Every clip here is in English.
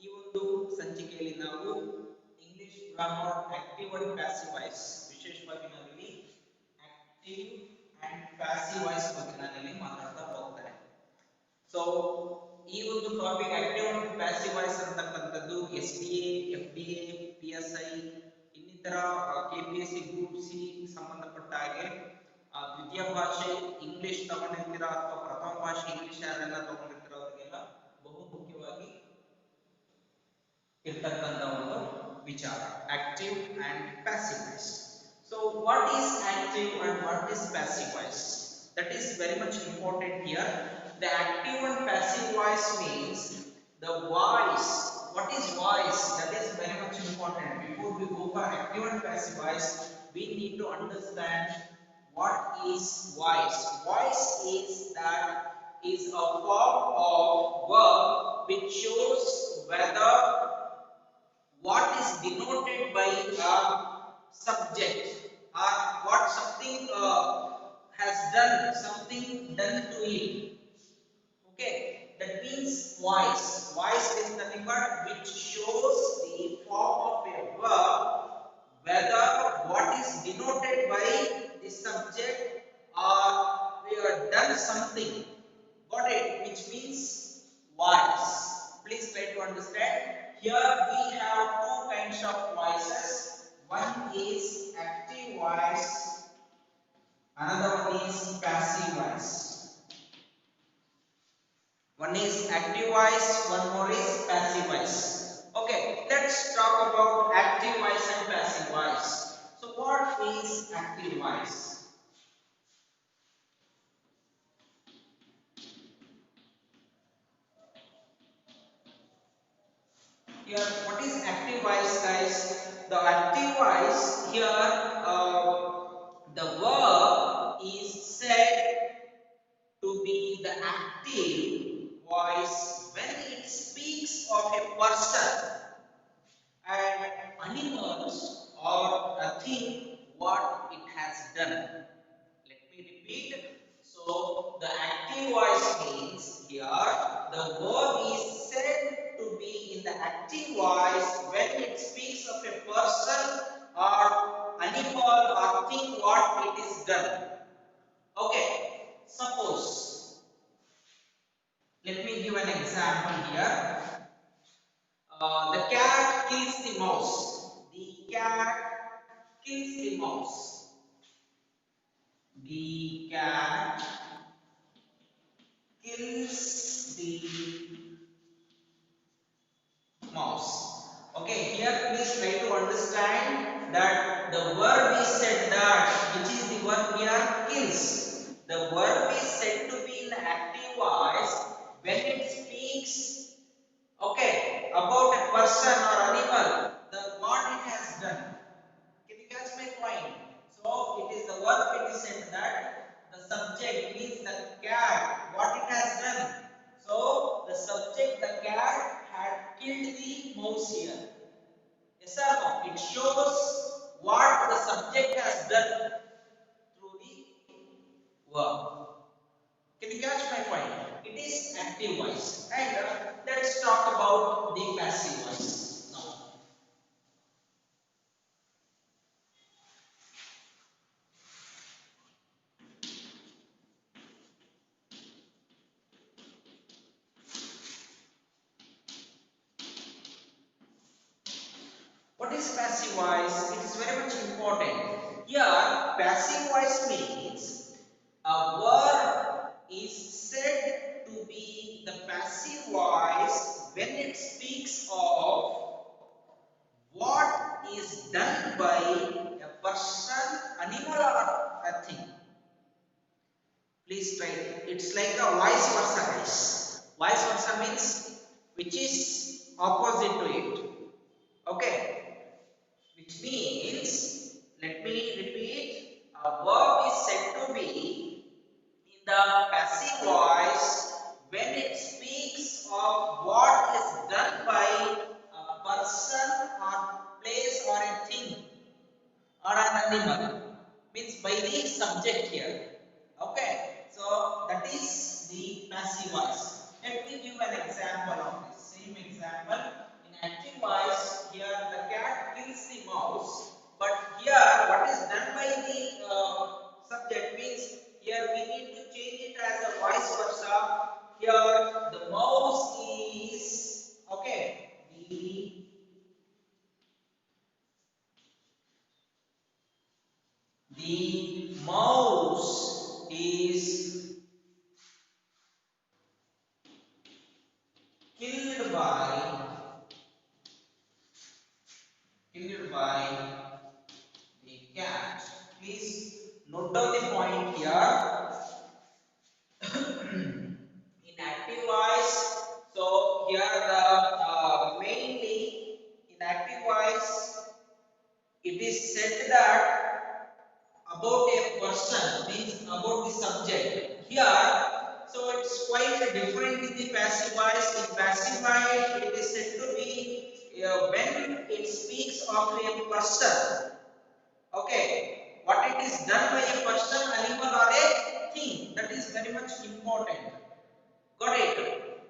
ಈ ಒಂದು ಸಂಚಿಕೆಯಲ್ಲಿ ನಾವು English grammar active and passive voice ವಿಶೇಷವಾಗಿ ನಾವಿಲ್ಲಿ ಆಕ್ಟಿವ್ ಅಂಡ್ ಪ್ಯಾಸಿವ್ ವಾಯ್ಸ್ ಬಗ್ಗೆ ನಾನಿಲ್ಲಿ ಮಾತಾಡ್ತಾ ಹೋಗ್ತೇನೆ. ಸೊ ಈ ಒಂದು topic active and passive voice ಅಂತಕ್ಕಂಥದ್ದು SDA, FDA, PSI ಇನ್ನಿತರ KPSC ಗ್ರೂಪ್ ಸಿ ಸಂಬಂಧಪಟ್ಟ ಹಾಗೆ ದ್ವಿತೀಯ ಭಾಷೆ ಇಂಗ್ಲಿಷ್ ತಗೊಂಡಿರ್ತೀರಾ ಅಥವಾ ಪ್ರಥಮ ಭಾಷೆ ಇಂಗ್ಲಿಷ್ ಯಾರೆಲ್ಲ ತಗೊಂಡಿರ್ತೀರಾ ಅವರಿಗೆಲ್ಲ ಬಹು ಮುಖ್ಯವಾಗಿ ಇರ್ತಕ್ಕಂಥ ಒಂದು ವಿಚಾರ active and passive voice. So what is active and what is passive voice? That is very much important here. The active and passive voice means the voice. What is voice? That is very much important. Before we go for active and passive voice, we need to understand what is voice. Voice is a form of verb which shows whether what is denoted by a subject or what something has done, something done to it. Okay, that means voice. Voice is nothing but which shows the form of a verb whether what is denoted by the subject or we have done something. Got it? Which means voice. Please try to understand. Here we have two kinds of voices. One is active voice, another one is passive voice. One is active voice, one more is passive voice. Okay, let's talk about active voice and passive voice. So what is active voice? Here, what is active voice, guys? The active voice here, the verb is said to be the active voice when it speaks of a person and animals or a thing what it has done. Let me repeat. So the active voice means here the verb is said to be in the active voice when it speaks of a person or animal or thing what it is done. Okay, suppose let me give an example here. The cat kills the mouse. The cat kills the mouse. The cat kills the mouse. Okay, here please try to understand that the verb is said that, which is the verb here, kills. The verb is said to be in active voice when it speaks, okay, about a person or animal, the what it has done. Can you catch my point? So it is the verb, it is said that the subject means the cat, what it has done. So the subject, the cat, had killed the mouse here. Yes or no? It shows what the subject has done through the verb. Can you catch my point? It is active voice. And let's talk about the passive voice now. What is passive voice? It is very much important. Here, passive voice means a verb is said to be the passive voice when it speaks of what is done by a person, animal or a thing. Please try it. It's like a vice versa, guys. Vice versa means which is opposite to it. Okay, which means, let me repeat, a verb is said to be in the passive voice when it speaks of what is done by a person or place or a thing or an animal, means by the subject here. Okay, so that is the passive voice. Let me give an example of this. Same example. In active voice, here the cat kills the mouse, but here what is done by the subject means here we need to change it as a vice versa. Here the mouse is okay. The mouse is killed by the cat. Please note down the point here. In active voice, so here the mainly in active voice it is said that about a person means about the subject. Here, so it's quite different in the passive voice. In passive voice, it is said to be when it speaks of a person. Okay, what it is done by a person, animal, or a thing. That is very much important. Got it?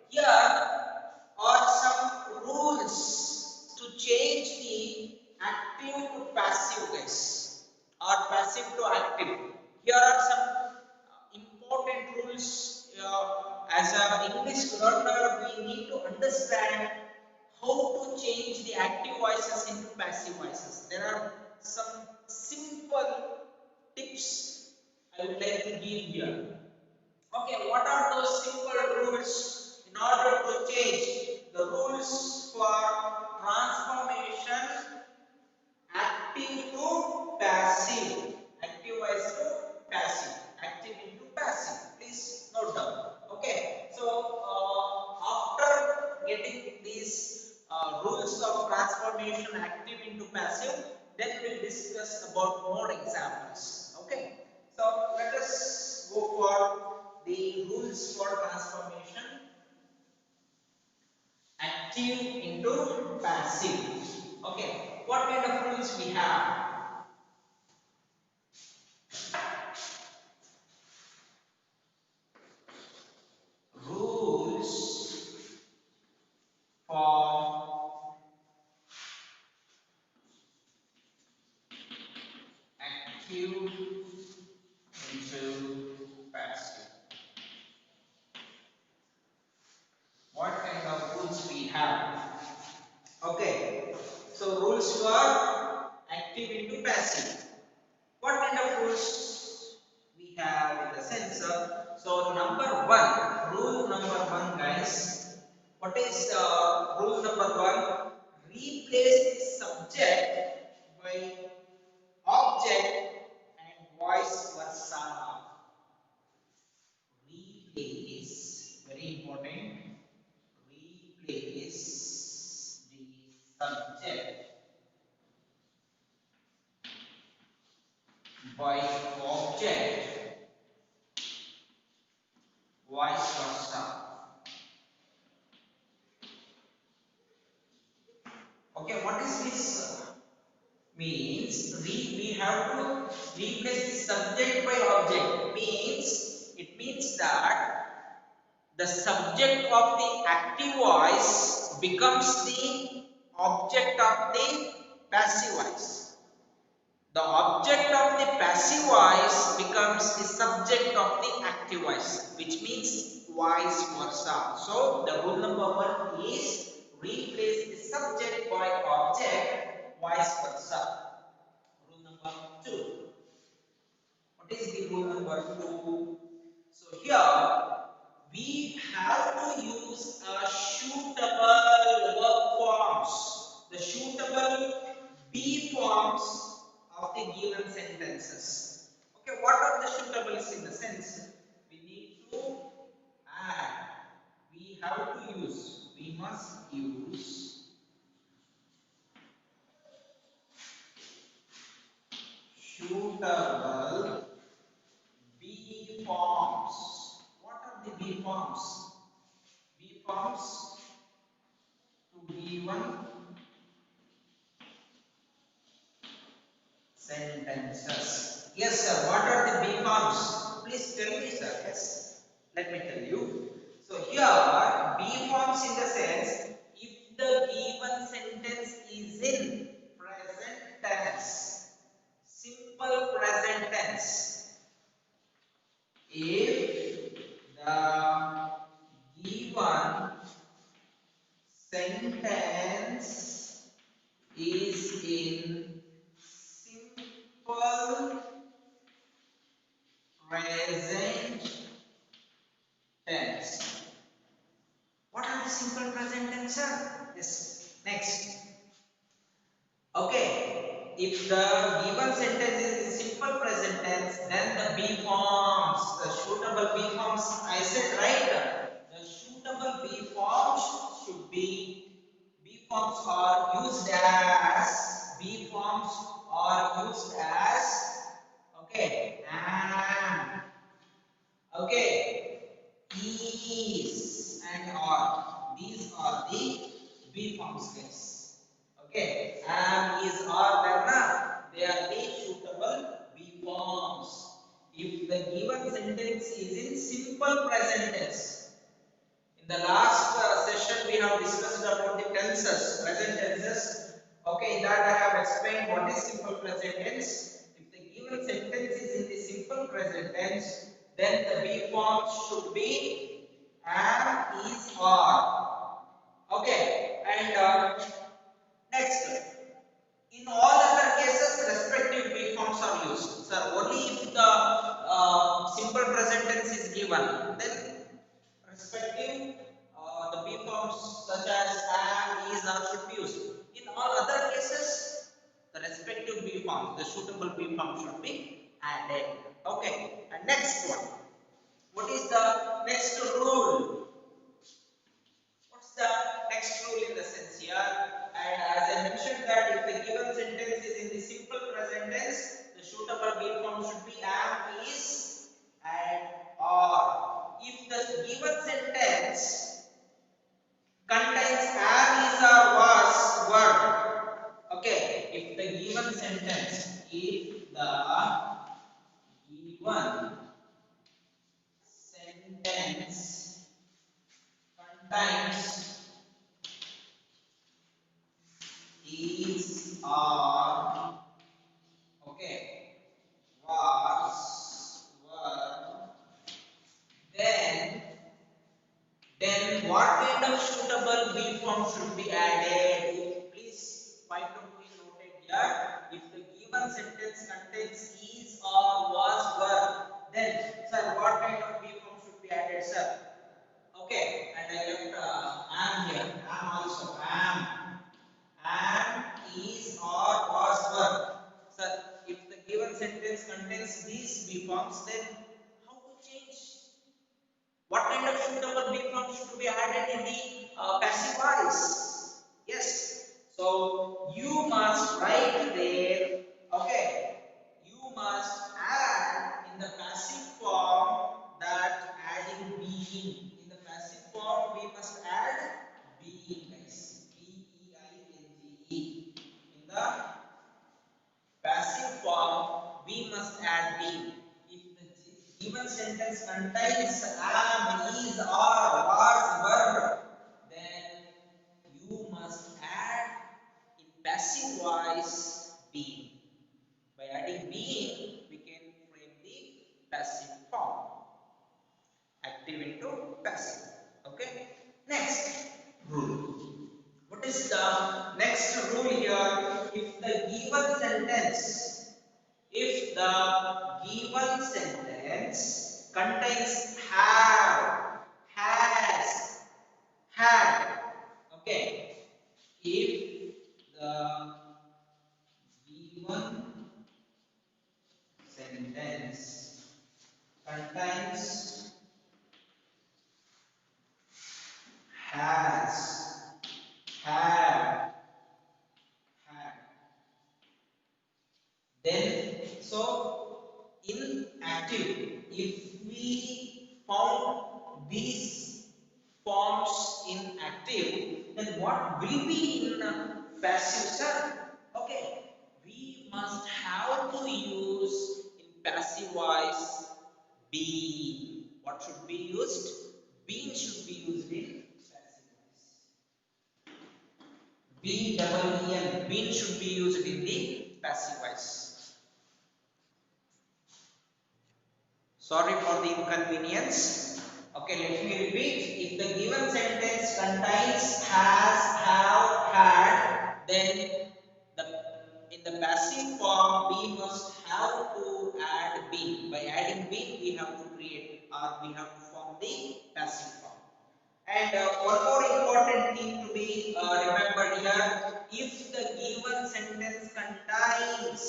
Here are some rules to change the active to passive case or passive to active. Here are some important rules. As an English learner, we need to understand how to change the active voices into passive voices. There are some simple tips I would like to give here. Okay, what are those simple rules in order to change the rules for transformation active to passive, active voice to passive, active into passive? Please note down. Okay, so after getting these rules of transformation active into passive, then we'll discuss about more examples. Okay, so let us go for the rules for transformation active into passive. Okay, what kind of rules we have? Rules for active into passive. What kind of rules we have? Okay, so rules for active into passive. What kind of rules we have in the sense of, so rule number one, guys. What is rule number one? Replace the subject by object and vice versa. Replace, very important. Replace the subject by object, vice versa. Okay, what is this? Means we have to replace the subject by object. Means it means that the subject of the active voice becomes the object of the passive voice. The object of the passive voice becomes the subject of the active voice, which means vice versa. So the rule number one is replace the subject by object, vice versa. Rule number two. What is the rule number two? So here we have to use a suitable verb forms, the suitable be forms of the given sentences. Okay, what are the suitables in the sense? We need to add, we have to use, we must use suitable be forms. What are the be forms? Be forms to given sentences. Yes, sir. What are the B forms? Please tell me, sir. Yes. Let me tell you. So here, B forms in the sense, if sentence is in simple present tense. What are the simple present tense, sir? Yes. Next. Okay. If the given sentence is in simple present tense, then the B forms, the suitable B forms, I said right. The suitable B forms should be, B forms are used as, B forms are used as, okay, and, okay, is and are. These are the B forms, guys. Okay, am, is, are, then they are the suitable B forms. If the given sentence is in simple present tense, in the last session we have discussed about the tenses, present tenses. Okay, in that I have explained what is simple present tense. If the given sentence is in the simple present tense, then the be form should be am, is, are. Okay, and next. In all other cases, respective be forms are used. Sir, only if the simple present tense is given, then respective the be forms such as am, is, are should be used. In all other cases, the respective be forms, the suitable be form should be added. Okay, and next one. What is the next rule? What's the next rule in the sense here? And as I mentioned that if the given sentence is in the simple present tense, the suitable be form should be am, is, and are. If the given sentence contains am, is, or was word, okay. If the given sentence, if the given sentence contains is, are, okay, was, were, then what kind of suitable be form should be added? Please find out me noted here. If the given sentence contains is, or was, were, then sir, what kind of be form should be added, sir? Okay, and I left am here. Am also am. Am, is, or was, were. Sir, if the given sentence contains these be forms, then how to change? What kind of suitable be form should be added in the passive voice? Yes. So you must write there. Okay. You must add in the passive form that adding being. In the passive form, we must add being, guys. Being. In the passive form, we must add being. If the given sentence contains am, is, are, was, were, then you must add in passive voice being. By adding being, we can frame the passive form. Active into passive. Okay. Next rule. What is the next rule here? If the given sentence, if the given sentence contains have, has, had, okay. If the given sentence contains has, have, had, then so in active, if we found these forms in active, then what will be in passive, sir? Okay, we must have to use in passive voice being. What should be used? Being should be used in passive voice. B-double-E-N. Being should be used in the passive voice. Sorry for the inconvenience. Okay, let me repeat. If the given sentence contains has, And one more important thing to be remembered here, if the given sentence contains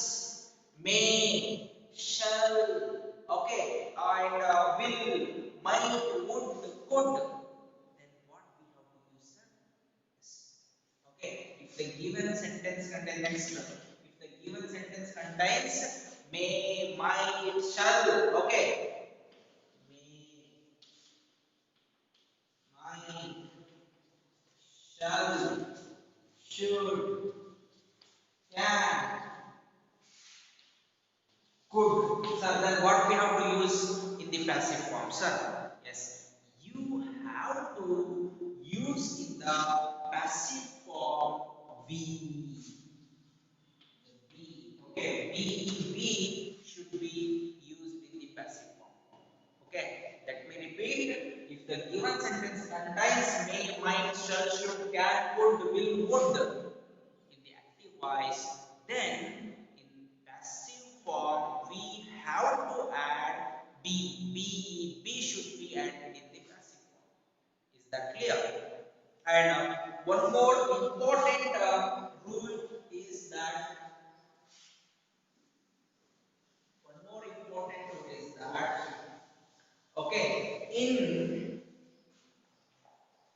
may, shall, okay, and will, might, would, could, then what we have to use, sir? Yes. Okay, if the given sentence contains next one, if the given sentence contains may, might, shall, okay, may, might, shall, should, can, could. Sir, then what we have to use in the passive form, sir? Yes, you have to use in the passive form be. Okay, be should be used in the passive form. Okay, let me repeat. If the given sentence contains may, might, shall, should, can, could, will, would in the active voice, then in passive form we have to add be. Be should be added in the passive form. Is that clear? And one more important rule is that one more important rule is that okay, in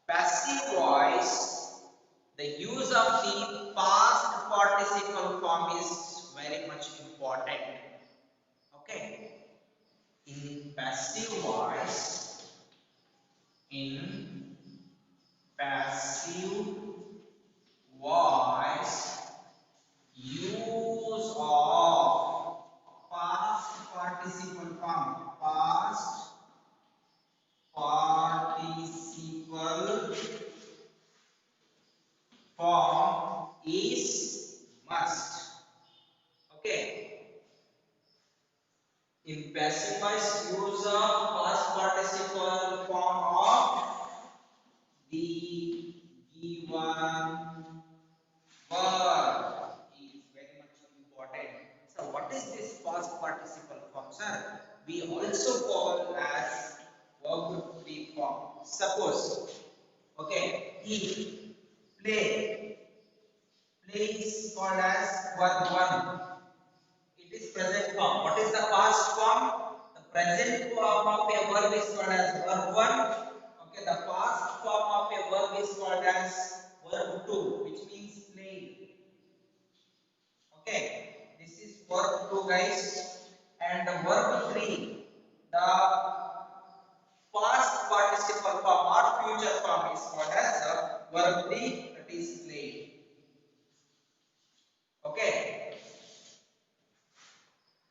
passive voice, the use of the past participle form is very much important. Okay, in passive voice, in passive voice, use of past participle form, past participle form is must. Okay, in passive voice, use of past participle form of the given verb is very much important. So, what is this past participle form, sir? We also call as verb 3 form. Suppose, okay, he play. Play is called as verb 1. It is present form. What is the past form? The present form of a verb is called as verb 1. Okay, the past form of a verb is called as verb 2, which means played. Okay, this is verb 2, guys. And the verb 3, the past participle form or future form is called as verb 3, that is played. Okay.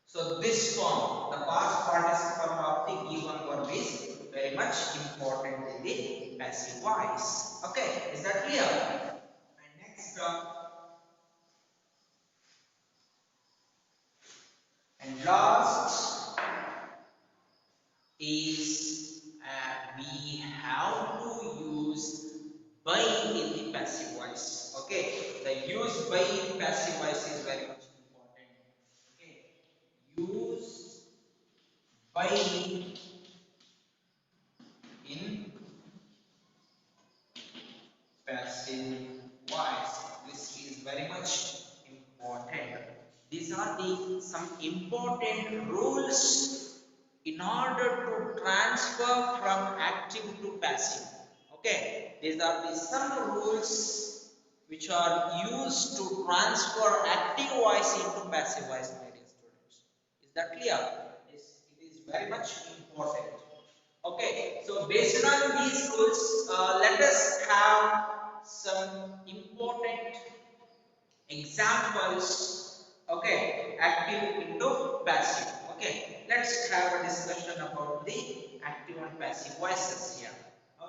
So this form, the past participle of the given verb is very much important in the passive voice. Okay, is that clear? And next, and last is we have to use by in the passive voice. Okay, the use by in passive voice is very much important. Okay, use by in passive voice. This is very much important. These are the some important rules in order to transfer from active to passive. Okay, these are the some rules which are used to transfer active voice into passive voice, my dear students. Is that clear? Yes, it is very much important. Okay, so based on these rules, let us have some important examples. Okay, active into passive. Okay, let's have a discussion about the active and passive voices here.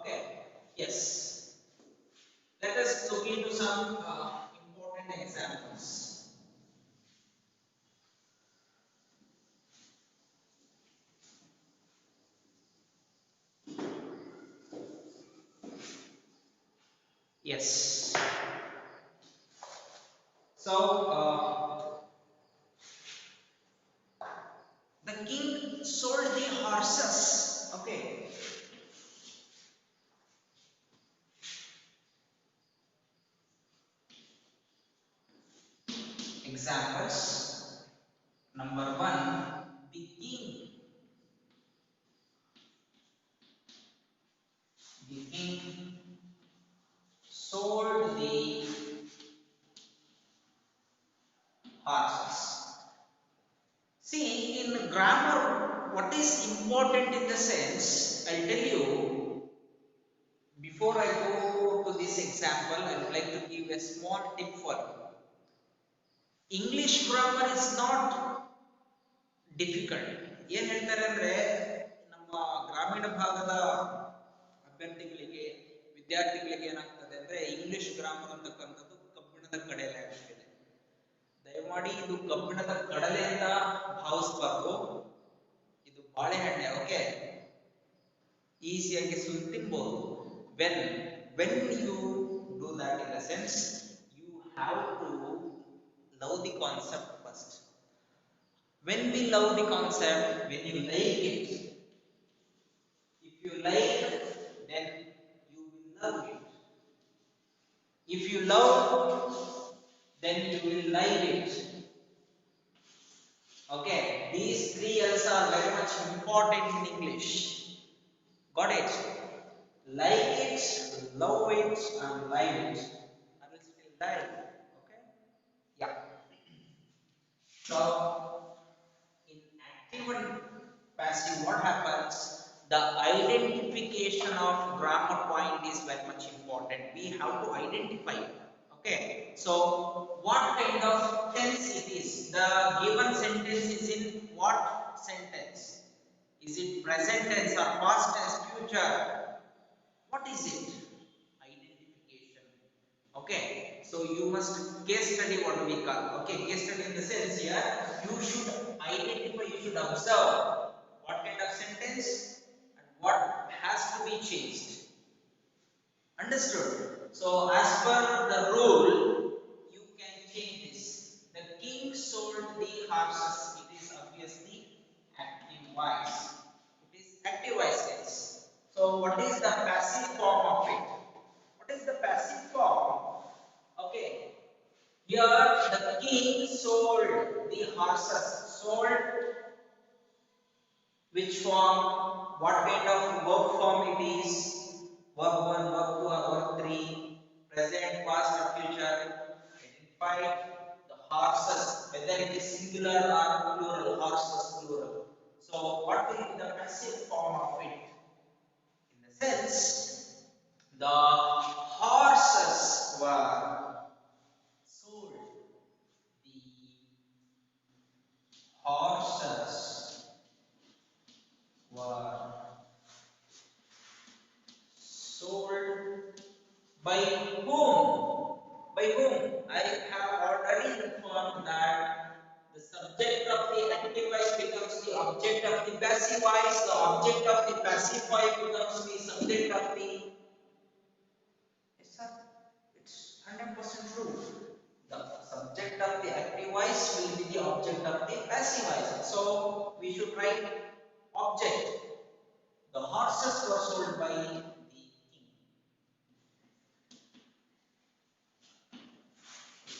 Okay, yes, let us look into some important examples. Yes, so the king sold the horses. Okay, Examples. Number one, the king. The king sold the horses. See, in grammar, what is important in the sense, I'll tell you, before I go to this example, I would like to give a small tip for you. English grammar is not difficult. ಏನು ಹೇಳ್ತಾರೆ ಅಂದ್ರೆ ನಮ್ಮ ಗ್ರಾಮೀಣ ಭಾಗದ ಅಭ್ಯರ್ಥಿಗಳಿಗೆ ವಿದ್ಯಾರ್ಥಿಗಳಿಗೆ ಏನಾಗ್ತದೆ ಅಂದ್ರೆ ಇಂಗ್ಲಿಷ್ ಗ್ರಾಮರ್ ಅಂತಕ್ಕಂಥದ್ದು ಕಬ್ಬಿಣದ ಕಡಲೆ ಆಗ್ತಿದೆ. ದಯಮಾಡಿ ಇದು ಕಬ್ಬಿಣದ ಕಡಲೆ ಅಂತ ಭಾವಿಸಬಾರ್ದು, ಇದು ಬಾಳೆಹಣ್ಣೆ. ಓಕೆ, ಈಸಿಯಾಗಿ ಸುಲ್ ತಿನ್ಬಹುದು. when you do that, in a sense you have to love the concept first. When we love the concept, when you like it, if you like, then you will love it. If you love, then you will like it. Okay, these three L's are very much important in English. Got it? Like it, love it, and like it. I will still die. Okay? Yeah. So, in active and passive, what happens? The identification of grammar point is very much important. We have to identify. Okay. So, what kind of tense it is? The given sentence is in what sentence? Is it present tense or past tense, future? What is it? Identification. Okay, so you must case study what we call. Okay, case study in the sense here, you should identify, you should observe what kind of sentence and what has to be changed. Understood? So as per the rule, you can change this. The king sold the horses. It is obviously active voice. It is active voice tense. So what is the passive form of it? What is the passive form? Okay. Here the king sold the horses. Sold which form? What kind of verb form it is? Verb 1, verb 2 or verb 3? Present, past or future? Identify the horses, whether it is singular or plural. Horses plural. So what will be the passive form of it? In the sense, the horses were sold. The horses were sold by whom? By whom? I have already informed that the subject of the active voice becomes the object of the passive voice. The object of the passive voice becomes the subject of the. Yes, sir. It's 100% true. The subject of the active voice will be the object of the passive voice. So we should write object. The horses were sold by the king.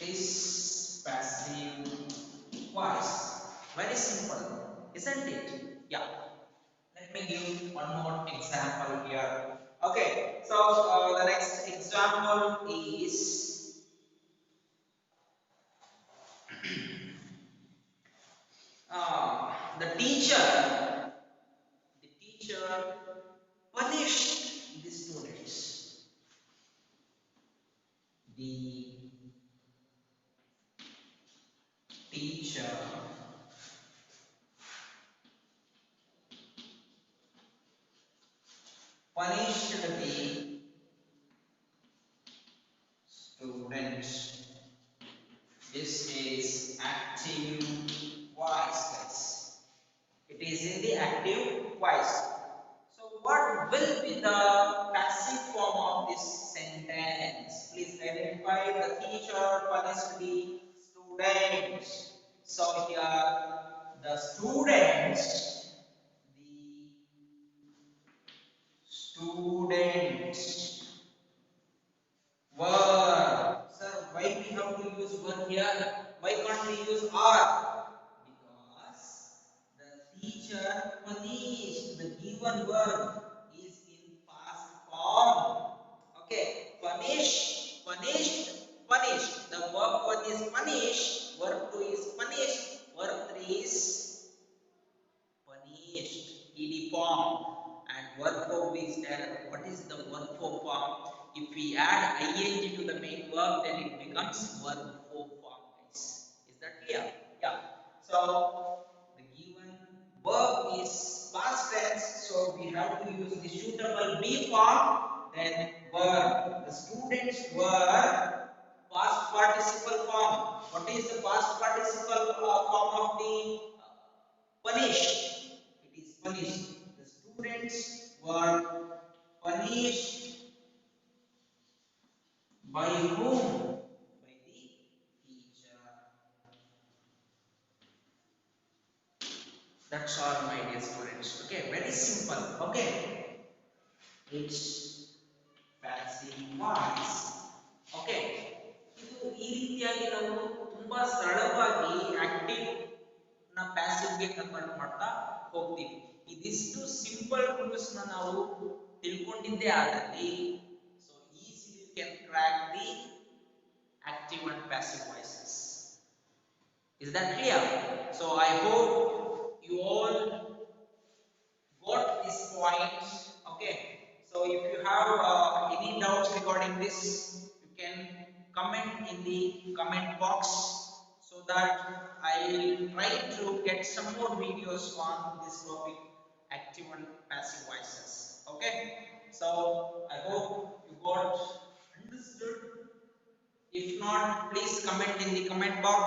It is passive voice. Very simple, isn't it? Yeah. Let me give one more example here. Okay. So the next example is the teacher punished the students. The teacher punished the students. This is active voice tense. It is in the active voice. So what will be the passive form of this sentence? Please identify. The teacher punished the students. So here the students were. Sir, why we have to use were here? Why can't we use are? Because the teacher punished. The given verb is in past form. Okay, punished. The verb one is punish, verb two is punished, verb three is punished, ed form, and verb form is there. What is the verb form? If we add ing to the main verb, then it becomes verb form, guys. Is that clear? Yeah. So the given verb is past tense, so we have to use the suitable be form. Then verb. The students were past participle form. What is the past participle form of the punished? It is punished. The students were punished by whom? By the teacher. That's all, my dear students. Okay, very simple. Okay, it's passive voice. Okay, ಇದು ಈ ರೀತಿಯಾಗಿ ನಾವು ತುಂಬಾ ಸರಳವಾಗಿ active ನ passive ಗೆ convert ಮಾಡ್ತಾ ಹೋಗ್ತೀವಿ. ಇದಿಷ್ಟು ಸಿಂಪಲ್ ರೂಲ್ಸ್ ನ ನಾವು ತಿಳ್ಕೊಂಡಿದ್ದೇ ಆದಲ್ಲಿ so easily you can crack the active and passive voices. Is that clear? So I hope you all got this point. Okay, so if you have any doubts regarding this, you can comment in the comment box so that I will try to get some more videos on this topic, active and passive voices. Okay, so I hope you got understood. If not, please comment in the comment box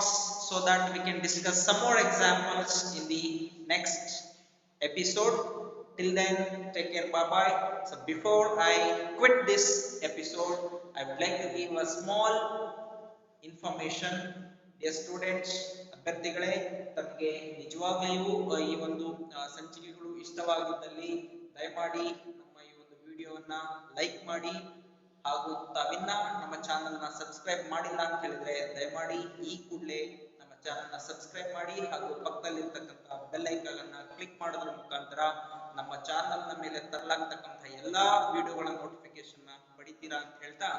so that we can discuss some more examples in the next episode. Till then, take care. Bye bye. So, before I quit this episode, I would like to give a small information. Dear students, ಅಭ್ಯರ್ಥಿಗಳೇ, ತಮಗೆ ನಿಜವಾಗಲೂ ಈ ಒಂದು ಸಂಚಿಕೆಗಳು ಇಷ್ಟವಾಗಿದ್ದಲ್ಲಿ ದಯಮಾಡಿ ನಮ್ಮ ಈ ಒಂದು ವಿಡಿಯೋವನ್ನ like ಮಾಡಿ ಹಾಗೂ ತಾವಿನ್ನ ನಮ್ಮ ಚಾನೆಲ್ ನ ಸಬ್ಸ್ಕ್ರೈಬ್ ಮಾಡಿಲ್ಲ ಅಂತ ಹೇಳಿದ್ರೆ ದಯಮಾಡಿ ಈ ಕೂಡಲೇ ನಮ್ಮ ಚಾನೆಲ್ ನ ಸಬ್ಸ್ಕ್ರೈಬ್ ಮಾಡಿ ಹಾಗೂ ಪಕ್ಕದಲ್ಲಿರ್ತಕ್ಕಂಥ ಬೆಲ್ ಐಕಾನ್ ಅನ್ನ ಕ್ಲಿಕ್ ಮಾಡೋದ್ರ ಮುಖಾಂತರ ನಮ್ಮ ಚಾನೆಲ್ ನ ಮೇಲೆ ತರಲಾಗ್ತಕ್ಕಂಥ ಎಲ್ಲಾ ವಿಡಿಯೋಗಳ ನೋಟಿಫಿಕೇಶನ್ ನ ಪಡಿತೀರಾ ಅಂತ ಹೇಳ್ತಾ